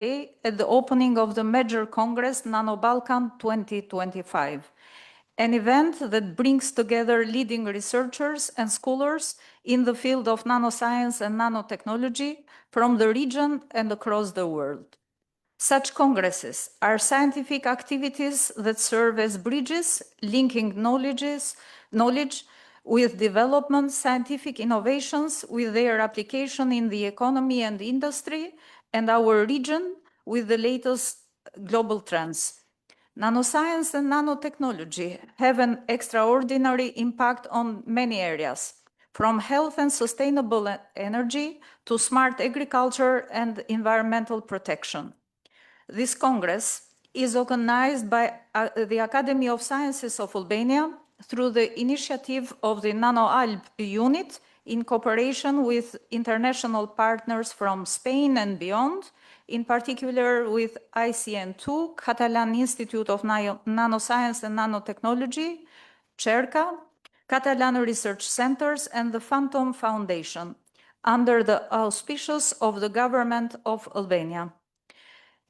at the opening of the major Congress NanoBalkan2025, an event that brings together leading researchers and scholars in the field of nanoscience and nanotechnology from the region and across the world. Such congresses are scientific activities that serve as bridges linking knowledge with development, scientific innovations with their application in the economy and industry, and our region with the latest global trends. Nanoscience and nanotechnology have an extraordinary impact on many areas, from health and sustainable energy to smart agriculture and environmental protection. This Congress is organized by the Academy of Sciences of Albania through the initiative of the NanoAlb unit in cooperation with international partners from Spain and beyond, in particular with ICN2, Katalan Institute of Nanoscience and Nanotechnology, CERCA, Katalan Research Centers, and the Fantom Foundation, under the auspices of the government of Albania.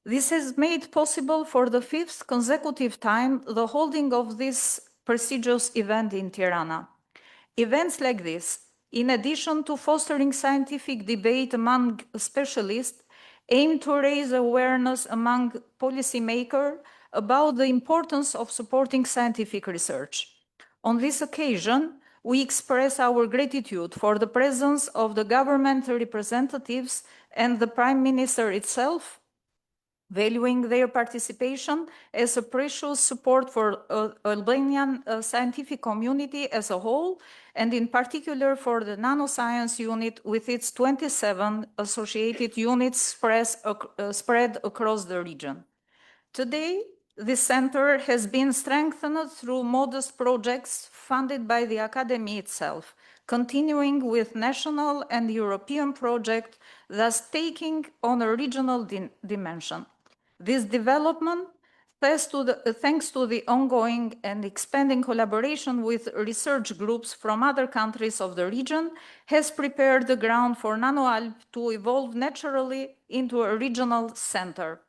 This has made possible for the 5th consecutive time the holding of this prestigious event in Tirana. Events like this, in addition to fostering scientific debate among specialists, aim to raise awareness among policymakers about the importance of supporting scientific research. On this occasion, we express our gratitude for the presence of the government representatives and the Prime Minister itself, valuing their participation as a precious support for Albanian scientific community as a whole, and in particular for the nanoscience unit with its 27 associated units spread across the region. Today, this center has been strengthened through modest projects funded by the Academy itself, continuing with national and European projects, thus taking on a regional dimension. This development, thanks to the ongoing and expanding collaboration with research groups from other countries of the region, has prepared the ground for NanoAlb to evolve naturally into a regional center.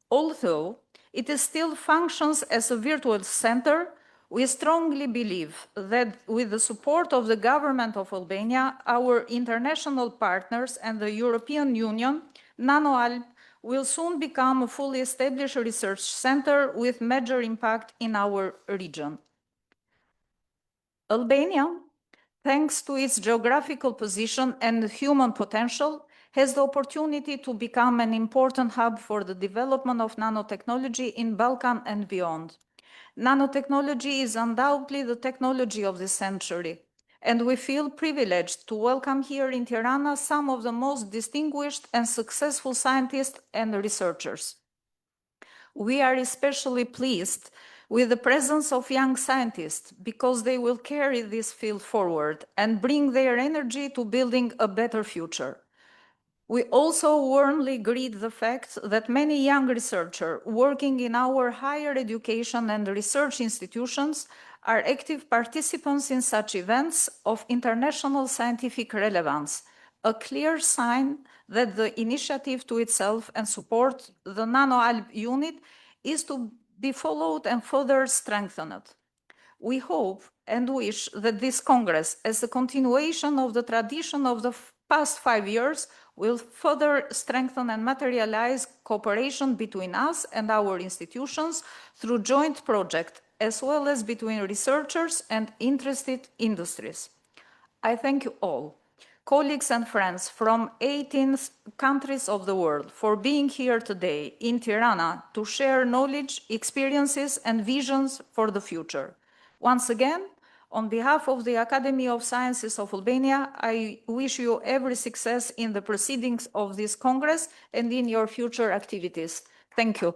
Although it still functions as a virtual center, we strongly believe that with the support of the government of Albania, our international partners, and the European Union, NanoAlb will soon become a fully established research center with major impact in our region. Albania, thanks to its geographical position and human potential, has the opportunity to become an important hub for the development of nanotechnology in Balkan and beyond. Nanotechnology is undoubtedly the technology of this century, and we feel privileged to welcome here in Tirana some of the most distinguished and successful scientists and researchers. We are especially pleased with the presence of young scientists because they will carry this field forward and bring their energy to building a better future. We also warmly greet the fact that many young researchers working in our higher education and research institutions are active participants in such events of international scientific relevance, a clear sign that the initiative to itself and support the NanoAlb unit is to be followed and further strengthened. We hope and wish that this Congress, as a continuation of the tradition of the past 5 years, will further strengthen and materialize cooperation between us and our institutions through joint projects, as well as between researchers and interested industries. I thank you all, colleagues and friends from 18 countries of the world, for being here today in Tirana to share knowledge, experiences, and visions for the future. Once again, on behalf of the Academy of Sciences of Albania, I wish you every success in the proceedings of this Congress and in your future activities. Thank you.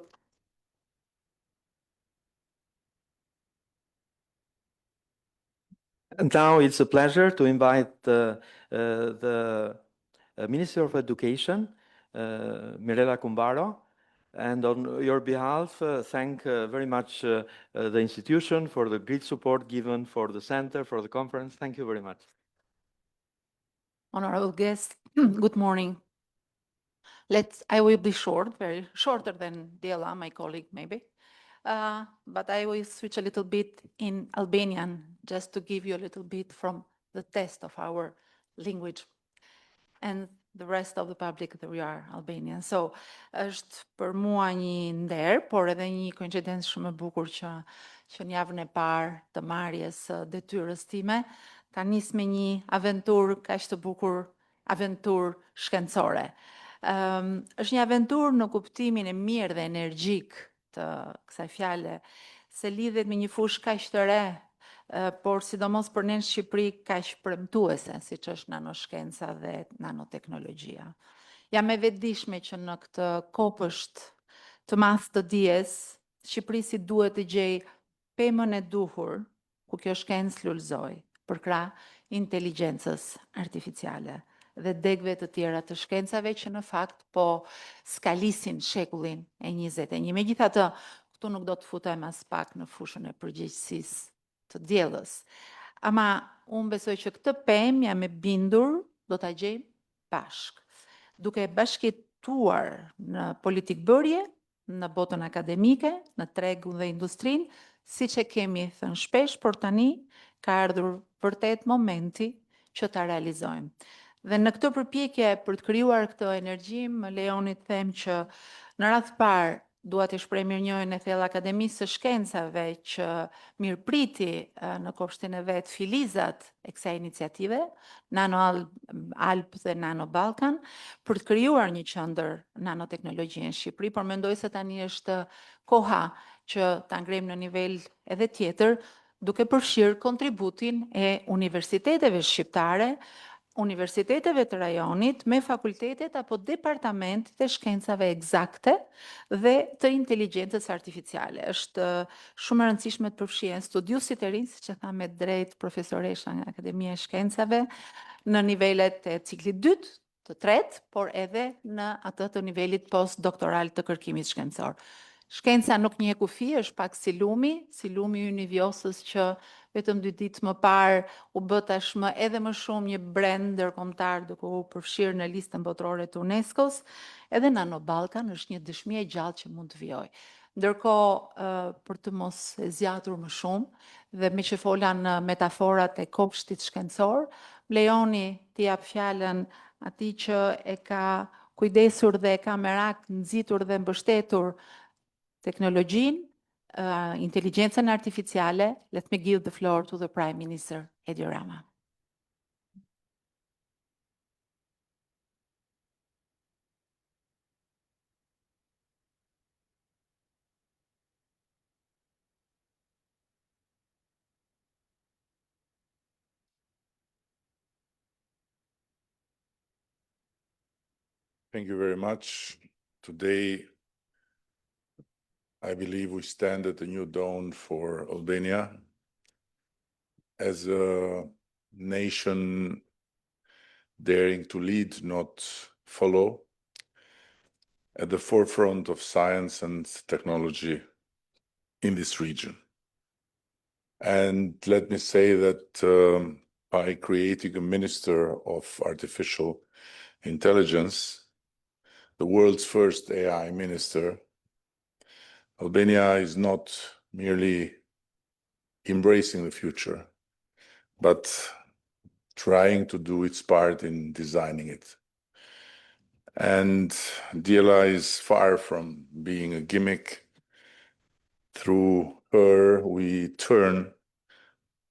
And now it's a pleasure to invite the Minister of Education, Mirela Kumbaro, and on your behalf, thank very much the institution for the great support given for the center, for the conference. Thank you very much. Honorable guests, good morning. I will be short, very shorter than Dela, my colleague, maybe. But I will switch a little bit in Albanian, just to give you a little bit from the test of our language and the rest of the public that we are Albanian. So, është për mua një nder, por edhe një koincidencë shumë e bukur që në javën e parë të marrjes së detyrës time, ta nis me një aventurë kaq të bukur, aventurë shkencore. Është një aventurë në kuptimin e mirë dhe energjik të kësaj fjale, se lidhet me një fushë kaq të re, por sidomos për ne në Shqipëri kaq premtuese, siç është nanoshkenca dhe nanoteknologjia. Jam e vetëdijshme që në këtë kopësht të madh të dijes, Shqipërisi duhet të gjej pemën e duhur ku kjo shkencë lullzoj për krah inteligjencës artificiale dhe degëve të tjera të shkencave që në fakt po skalisin shekullin e 21. Megjithatë, këtu nuk do të futem as pak në fushën e përgjegjësisë të diellës. Ama unë besoj që këtë pemë jam e bindur do ta gjejmë bashk, duke bashkëtuar në politikë bërje, në botën akademike, në tregun dhe industrinë, siç e kemi thënë shpesh, por tani ka ardhur vërtet momenti që ta realizojmë. Dhe në këtë përpjekje për të krijuar këtë energji, më lejoni të them që në radh parë dua të shpreh mirënjohjen e thellë Akademisë së Shkencave që mirëpriti në kopshtin e vet filizat e kësaj iniciative, NanoAlp dhe NanoBalkan, për të krijuar një qendër nanoteknologjie në Shqipëri, por mendoj se tani është koha që ta ngrejmë në nivel edhe tjetër, duke përfshirë kontributin e universiteteve shqiptare, universiteteve të rajonit me fakultetet apo departamentet e shkencave eksakte dhe të inteligjencës artificiale. Është shumë e rëndësishme të përfshihen studiusit e rinj, siç e tha me drejt profesoresha nga Akademia e Shkencave, në nivelet e ciklit 2, të tretë, por edhe në atë të nivelit postdoktoral të kërkimit shkencor. Shkenca nuk një kufi, është pak si lumi ynë i vjosës që vetëm 2 ditë më parë u bë tashmë edhe më shumë një brand ndërkombëtar duke u përfshirë në listën botërore të UNESCO-s, edhe NanoBalkan është një dëshmi e gjallë që mund të vijojë. Ndërkohë, për të mos e zgjatur më shumë dhe me që fola në metaforat e kopshtit shkencor, lejoni t'i jap fjalën atij që e ka kujdesur dhe e ka merak nxitur dhe mbështetur teknologjinë, intelligjencën artificiale. Let me give the floor to the Prime Minister, Edi Rama. Thank you very much. Today, I believe we stand at a new dawn for Albania as a nation daring to lead, not follow, at the forefront of science and technology in this region. And let me say that by creating a Minister of Artificial Intelligence, the world's first AI minister, Albania is not merely embracing the future, but trying to do its part in designing it. And DLA is far from being a gimmick. Through her, we turn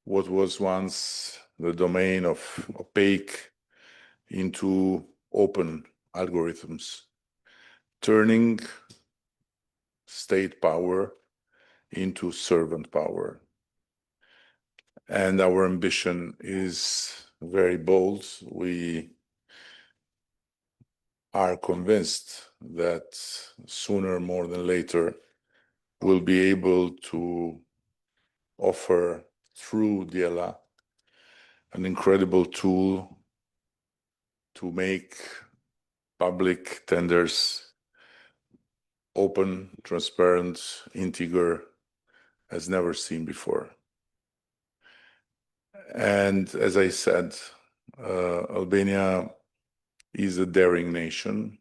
what was once the domain of opaque into open algorithms, turning state power into servant power. And our ambition is very bold. We are convinced that sooner more than later we'll be able to offer through DLA an incredible tool to make public tenders open, transparent, integer, as never seen before. And as I said, Albania is a daring nation.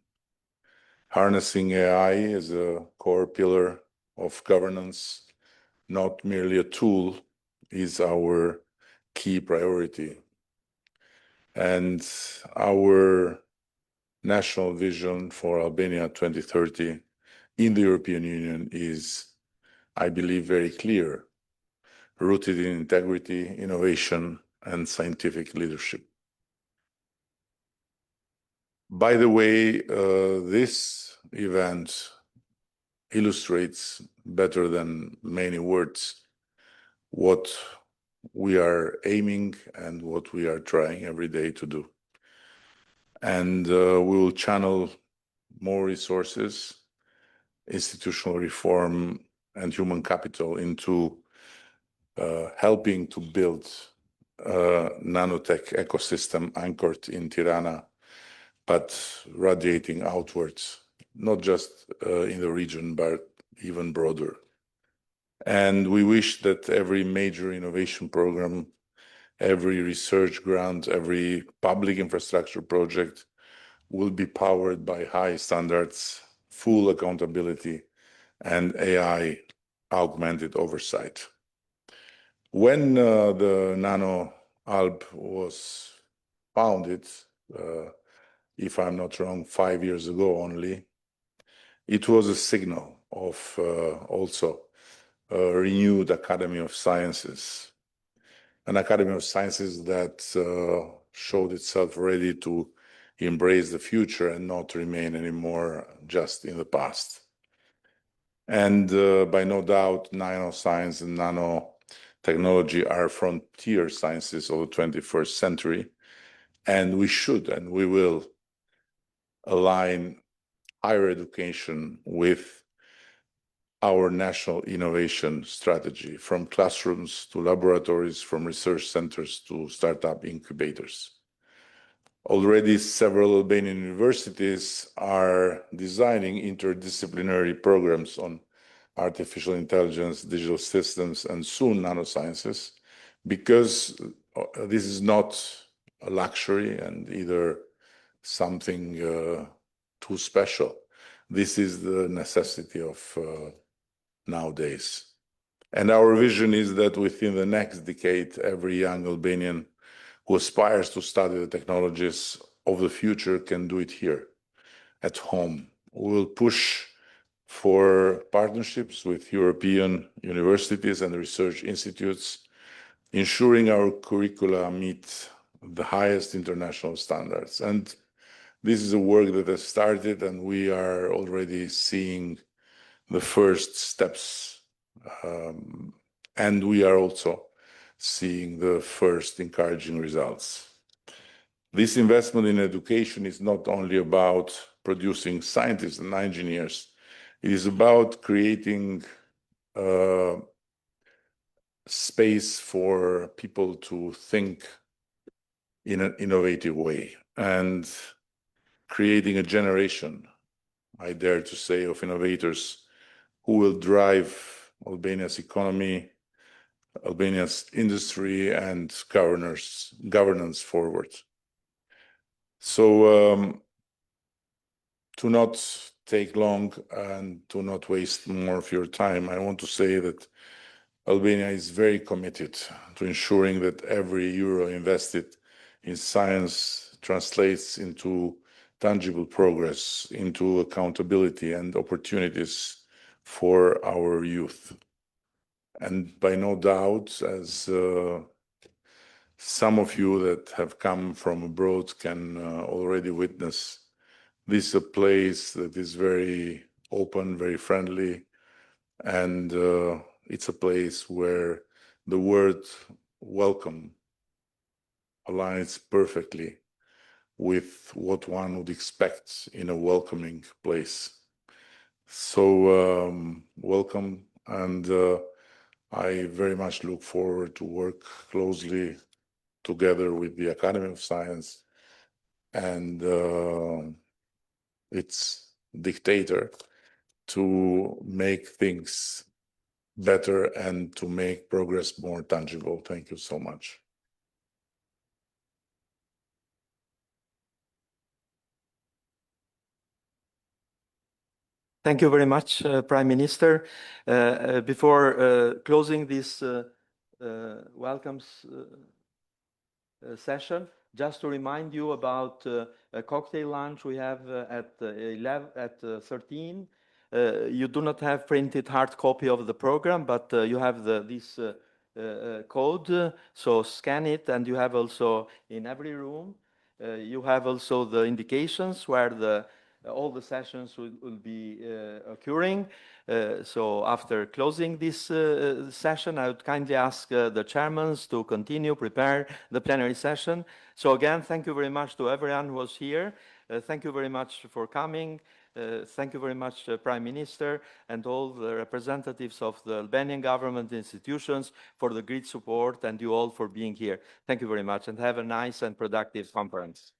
Harnessing AI as a core pillar of governance, not merely a tool, is our key priority. And our national vision for Albania 2030 in the European Union is, I believe, very clear, rooted in integrity, innovation, and scientific leadership. By the way, this event illustrates better than many words what we are aiming and what we are trying every day to do. And we will channel more resources, institutional reform, and human capital into helping to build a nanotech ecosystem anchored in Tirana, but radiating outwards, not just in the region, but even broader. And we wish that every major innovation program, every research grant, every public infrastructure project will be powered by high standards, full accountability, and AI augmented oversight. When the Nano Alb was founded, if I'm not wrong, 5 years ago only, it was a signal of also a renewed Academy of Sciences, an Academy of Sciences that showed itself ready to embrace the future and not remain anymore just in the past. And by no doubt, nanoscience and nanotechnology are frontier sciences of the 21st century, and we should and we will align higher education with our national innovation strategy, from classrooms to laboratories, from research centers to startup incubators. Already several Albanian universities are designing interdisciplinary programs on artificial intelligence, digital systems, and soon nanosciences, because this is not a luxury and either something too special. This is the necessity of nowadays. And our vision is that within the next decade, every young Albanian who aspires to study the technologies of the future can do it here, at home. We will push for partnerships with European universities and research institutes, ensuring our curricula meet the highest international standards. And this is a work that has started, and we are already seeing the first steps. And we are also seeing the first encouraging results. This investment in education is not only about producing scientists and engineers, it is about creating space for people to think in an innovative way and creating a generation, I dare to say, of innovators who will drive Albania's economy, Albania's industry, and governance forward. So to not take long and to not waste more of your time, I want to say that Albania is very committed to ensuring that every euro invested in science translates into tangible progress, into accountability and opportunities for our youth. And by no doubt, as some of you that have come from abroad can already witness, this is a place that is very open, very friendly, and it's a place where the word welcome aligns perfectly with what one would expect in a welcoming place. So welcome, and I very much look forward to work closely together with the Academy of Science and its dictator to make things better and to make progress more tangible. Thank you so much. Thank you very much, Prime Minister. Before closing this welcomes session, just to remind you about a cocktail lunch we have at 13. You do not have printed hard copy of the program, but you have this code, so scan it, and you have also in every room, you have also the indications where all the sessions will be occurring. So after closing this session, I would kindly ask the chairmen to continue, prepare the plenary session. So again, thank you very much to everyone who was here. Thank you very much for coming. Thank you very much, Prime Minister, and all the representatives of the Albanian government institutions for the great support, and you all for being here. Thank you very much, and have a nice and productive conference.